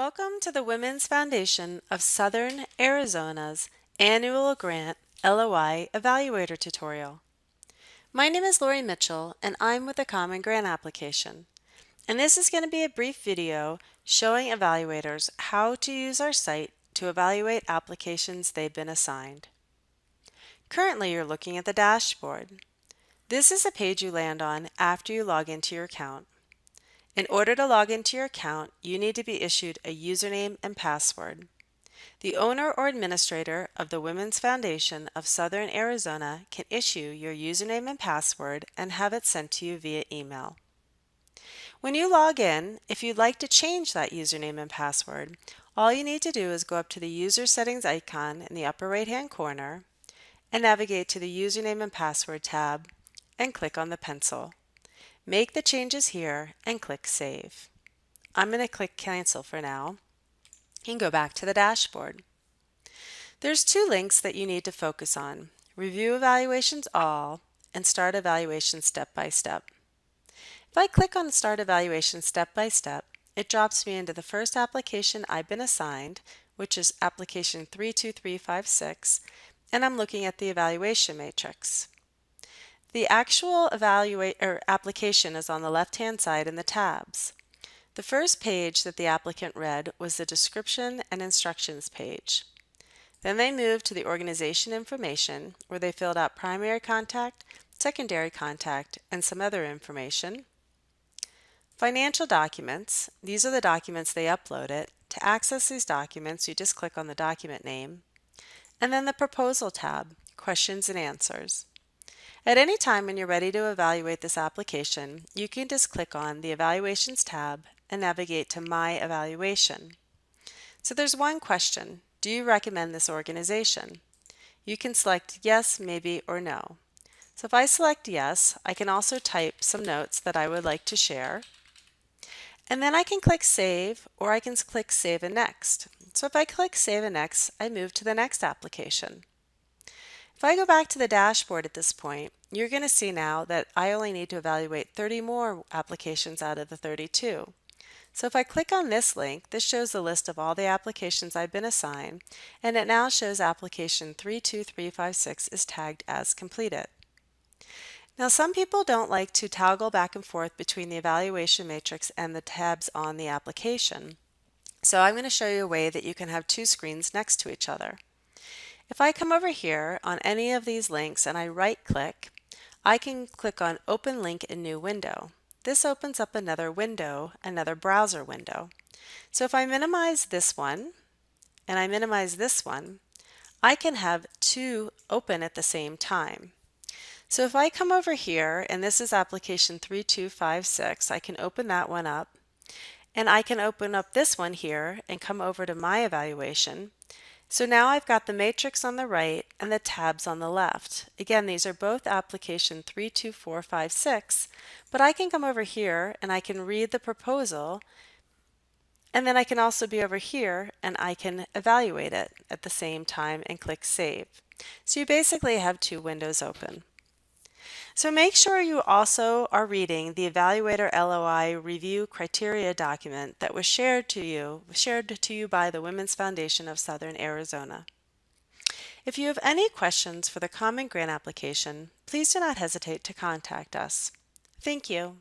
Welcome to the Women's Foundation of Southern Arizona's annual grant LOI Evaluator tutorial. My name is Lori Mitchell and I'm with the Common Grant application. And this is going to be a brief video showing evaluators how to use our site to evaluate applications they've been assigned. Currently you're looking at the dashboard. This is a page you land on after you log into your account. In order to log into your account, you need to be issued a username and password. The owner or administrator of the Women's Foundation of Southern Arizona can issue your username and password and have it sent to you via email. When you log in, if you'd like to change that username and password, all you need to do is go up to the User Settings icon in the upper right-hand corner and navigate to the Username and Password tab and click on the pencil. Make the changes here and click Save. I'm going to click Cancel for now and go back to the dashboard. There's two links that you need to focus on: Review Evaluations All and Start Evaluation Step by Step. If I click on Start Evaluation Step by Step, it drops me into the first application I've been assigned, which is application 32356, and I'm looking at the evaluation matrix. The actual application is on the left-hand side in the tabs. The first page that the applicant read was the description and instructions page. Then they moved to the organization information, where they filled out primary contact, secondary contact, and some other information. Financial documents, these are the documents they uploaded. To access these documents, you just click on the document name. And then the proposal tab, questions and answers. At any time when you're ready to evaluate this application, you can just click on the Evaluations tab and navigate to My Evaluation. So there's one question: do you recommend this organization? You can select yes, maybe, or no. So if I select yes, I can also type some notes that I would like to share. And then I can click Save, or I can click Save and Next. So if I click Save and Next, I move to the next application. If I go back to the dashboard at this point, you're going to see now that I only need to evaluate 30 more applications out of the 32. So if I click on this link, this shows the list of all the applications I've been assigned, and it now shows application 32356 is tagged as completed. Now, some people don't like to toggle back and forth between the evaluation matrix and the tabs on the application. So I'm going to show you a way that you can have two screens next to each other. If I come over here on any of these links and I right-click, I can click on Open Link in New Window. This opens up another window, another browser window. So if I minimize this one and I minimize this one, I can have two open at the same time. So if I come over here, and this is application 3256, I can open that one up, and I can open up this one here and come over to My Evaluation. So now I've got the matrix on the right and the tabs on the left. Again, these are both application 32456, but I can come over here and I can read the proposal, and then I can also be over here and I can evaluate it at the same time and click Save. So you basically have two windows open. So make sure you also are reading the Evaluator LOI Review Criteria document that was shared to you by the Women's Foundation of Southern Arizona. If you have any questions for the Common Grant application, please do not hesitate to contact us. Thank you.